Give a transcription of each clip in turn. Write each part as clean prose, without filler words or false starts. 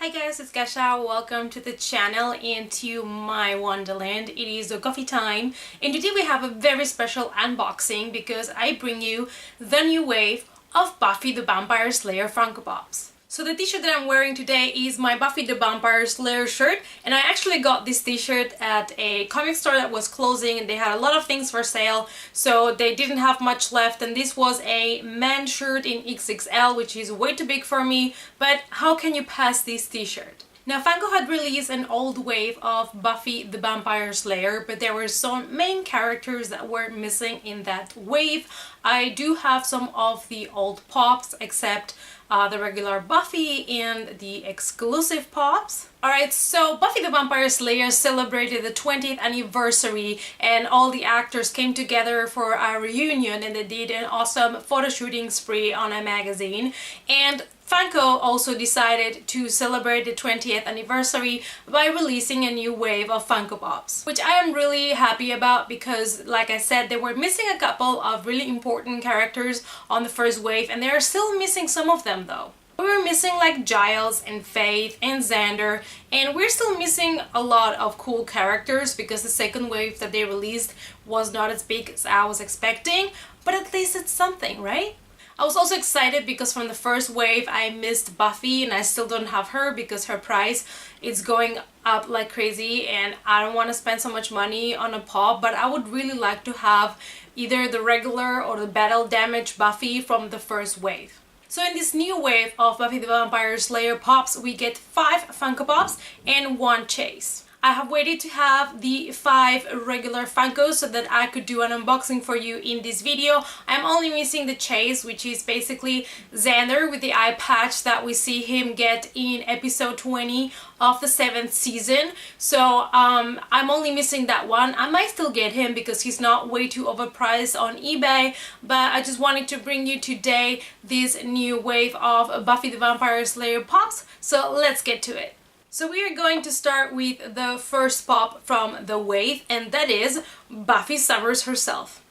Hi guys, it's Kasha. Welcome to the channel and to my wonderland. It is a coffee time and today we have a very special unboxing because I bring you the new wave of Buffy the Vampire Slayer Funko Pops. So the t-shirt that I'm wearing today is my Buffy the Vampire Slayer shirt, and I actually got this t-shirt at a comic store that was closing and they had a lot of things for sale, so they didn't have much left, and this was a men's shirt in XXL, which is way too big for me, but how can you pass this t-shirt? Now, Funko had released an old wave of Buffy the Vampire Slayer, but there were some main characters that were missing in that wave. I do have some of the old pops, except the regular Buffy and the exclusive pops. Alright, so Buffy the Vampire Slayer celebrated the 20th anniversary and all the actors came together for a reunion, and they did an awesome photo shooting spree on a magazine. And Funko also decided to celebrate the 20th anniversary by releasing a new wave of Funko Pops, which I am really happy about because, like I said, they were missing a couple of really important characters on the first wave, and they are still missing some of them though. We were missing like Giles and Faith and Xander, and we're still missing a lot of cool characters because the second wave that they released was not as big as I was expecting, but at least it's something, right? I was also excited because from the first wave I missed Buffy, and I still don't have her because her price is going up like crazy and I don't want to spend so much money on a pop, but I would really like to have either the regular or the battle damage Buffy from the first wave. So in this new wave of Buffy the Vampire Slayer pops, we get 5 Funko Pops and 1 chase. I have waited to have the 5 regular Funkos so that I could do an unboxing for you in this video. I'm only missing the chase, which is basically Xander with the eye patch that we see him get in episode 20 of the 7th season. So I'm only missing that one. I might still get him because he's not way too overpriced on eBay, but I just wanted to bring you today this new wave of Buffy the Vampire Slayer pops. So let's get to it. So we are going to start with the first pop from the wave, and that is Buffy Summers herself.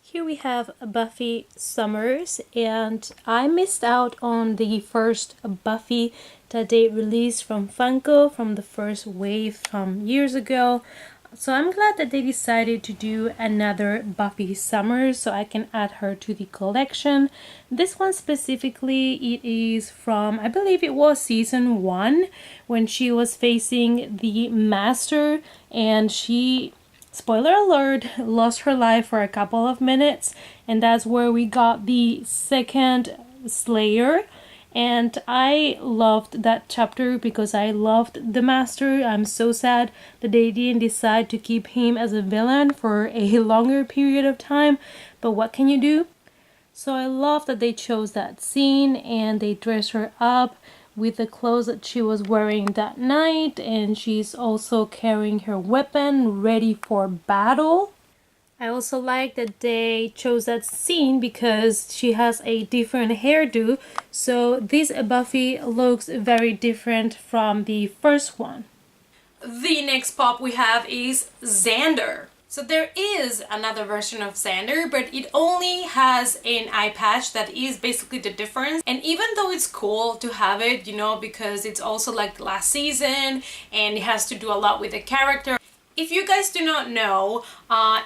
Here we have Buffy Summers, and I missed out on the first Buffy that they released from Funko from the first wave from years ago. So I'm glad that they decided to do another Buffy Summers so I can add her to the collection. This one specifically, it is from, I believe it was season 1 when she was facing the Master and she, spoiler alert, lost her life for a couple of minutes, and that's where we got the second Slayer. And I loved that chapter because I loved the Master. I'm so sad that they didn't decide to keep him as a villain for a longer period of time, but what can you do? So I love that they chose that scene and they dressed her up with the clothes that she was wearing that night, and she's also carrying her weapon ready for battle. I also like that they chose that scene because she has a different hairdo, so this Buffy looks very different from the first one. The next pop we have is Xander. So there is another version of Xander, but it only has an eye patch. That is basically the difference. And even though it's cool to have it, you know, because it's also like the last season and it has to do a lot with the character. If you guys do not know,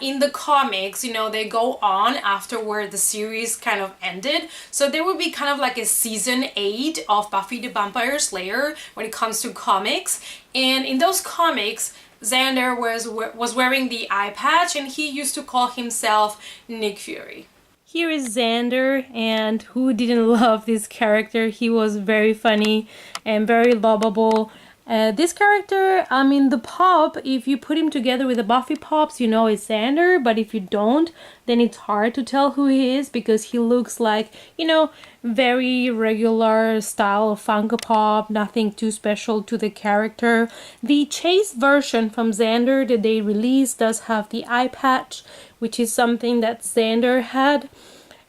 in the comics, you know, they go on after where the series kind of ended. So there will be kind of like a season 8 of Buffy the Vampire Slayer when it comes to comics. And in those comics, Xander was wearing the eye patch and he used to call himself Nick Fury. Here is Xander, and who didn't love this character? He was very funny and very lovable. This character, I mean, the pop, if you put him together with the Buffy pops, you know it's Xander, but if you don't, then it's hard to tell who he is because he looks like, you know, very regular style of Funko Pop, nothing too special to the character. The chase version from Xander that they released does have the eye patch, which is something that Xander had,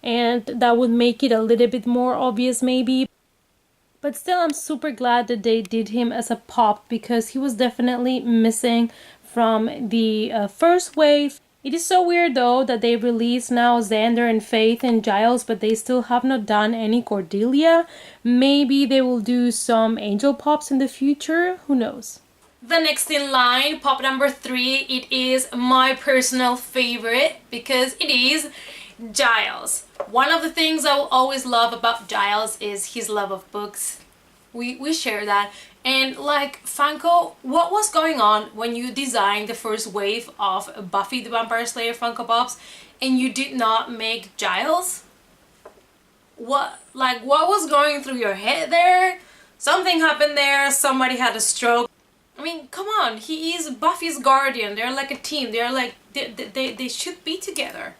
and that would make it a little bit more obvious maybe. But still, I'm super glad that they did him as a pop because he was definitely missing from the first wave. It is so weird though that they release now Xander and Faith and Giles, but they still have not done any Cordelia. Maybe they will do some Angel Pops in the future, who knows. The next in line, pop number 3, it is my personal favorite because it is Giles. One of the things I will always love about Giles is his love of books. We share that. And like, Funko, what was going on when you designed the first wave of Buffy the Vampire Slayer Funko Pops and you did not make Giles? What was going through your head there? Something happened there, somebody had a stroke. I mean, come on, he is Buffy's guardian. They're like a team. They're like, they should be together.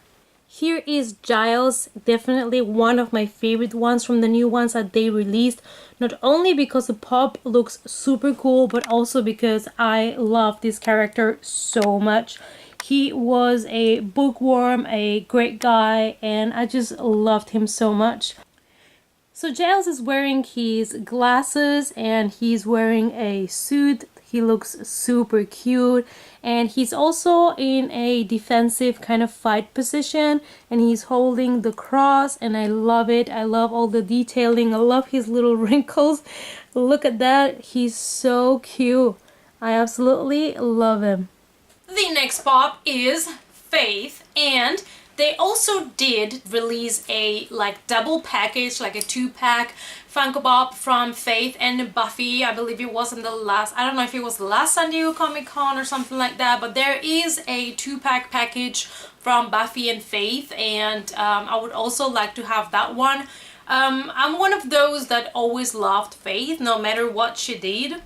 Here is Giles, definitely one of my favorite ones from the new ones that they released. Not only because the pop looks super cool, but also because I love this character so much. He was a bookworm, a great guy, and I just loved him so much. So Giles is wearing his glasses and he's wearing a suit. He looks super cute, and he's also in a defensive kind of fight position, and he's holding the cross, and I love it. I love all the detailing. I love his little wrinkles. Look at that. He's so cute. I absolutely love him. The next pop is Faith, and they also did release a like double package, like a 2-pack Funko Pop from Faith and Buffy. I believe it was in the last, I don't know if it was the last San Diego Comic Con or something like that, but there is a 2-pack package from Buffy and Faith, and I would also like to have that one. I'm one of those that always loved Faith, no matter what she did.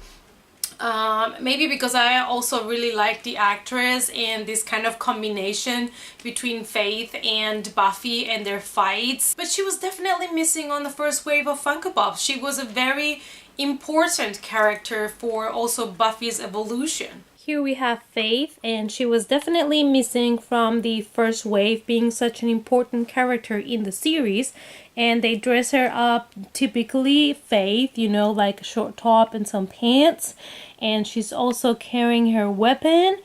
Maybe because I also really like the actress and this kind of combination between Faith and Buffy and their fights. But she was definitely missing on the first wave of Funko Pops. She was a very important character for also Buffy's evolution. Here we have Faith, and she was definitely missing from the first wave, being such an important character in the series. And they dress her up typically Faith, you know, like a short top and some pants. And she's also carrying her weapon.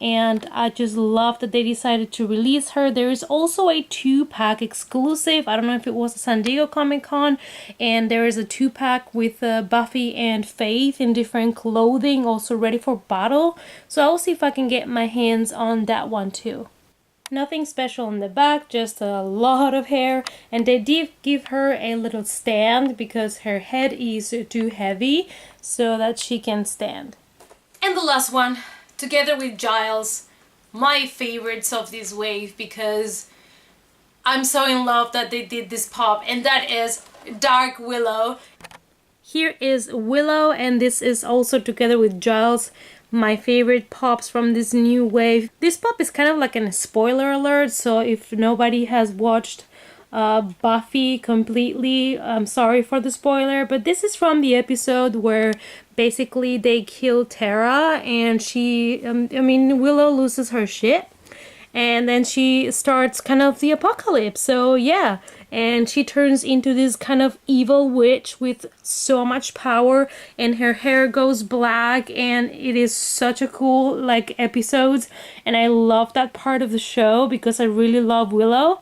And I just love that they decided to release her. There is also a 2-pack exclusive. I don't know if it was a San Diego Comic Con. And there is a 2-pack with Buffy and Faith in different clothing, also ready for battle. So I'll see if I can get my hands on that one too. Nothing special in the back, just a lot of hair. And they did give her a little stand because her head is too heavy so that she can stand. And the last one, together with Giles, my favorites of this wave because I'm so in love that they did this pop, and that is Dark Willow. Here is Willow, and this is also together with Giles, my favorite pops from this new wave. This pop is kind of like a spoiler alert, so if nobody has watched Buffy completely, I'm sorry for the spoiler, but this is from the episode where basically they kill Tara, and Willow loses her shit, and then she starts kind of the apocalypse. So yeah, and she turns into this kind of evil witch with so much power, and her hair goes black, and it is such a cool like episodes, and I love that part of the show because I really love Willow.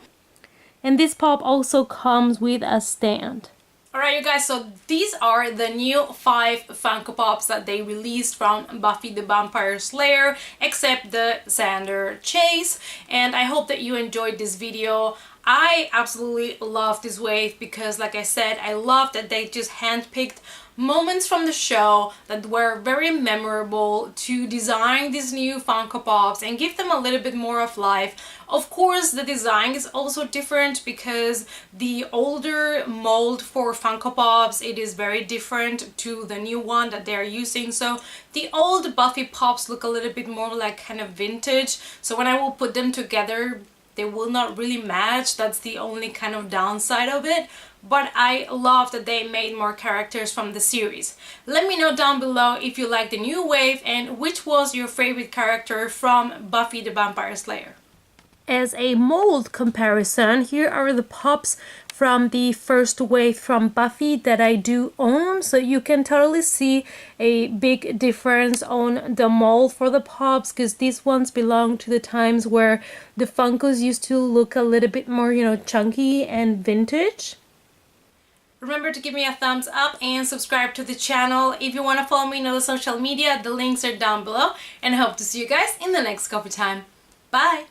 And this pop also comes with a stand. Alright you guys, so these are the new 5 Funko Pops that they released from Buffy the Vampire Slayer, except the Xander Chase, and I hope that you enjoyed this video. I absolutely love this wave because, like I said, I love that they just handpicked moments from the show that were very memorable to design these new Funko Pops and give them a little bit more of life. Of course, the design is also different because the older mold for Funko Pops, it is very different to the new one that they're using. So the old Buffy Pops look a little bit more like kind of vintage. So when I will put them together, they will not really match. That's the only kind of downside of it. But I love that they made more characters from the series. Let me know down below if you like the new wave and which was your favorite character from Buffy the Vampire Slayer. As a mold comparison, here are the pops from the first wave from Buffy that I do own, so you can totally see a big difference on the mold for the pops, because these ones belong to the times where the Funkos used to look a little bit more, you know, chunky and vintage. Remember to give me a thumbs up and subscribe to the channel. If you want to follow me on other social media, the links are down below, and I hope to see you guys in the next coffee time. Bye!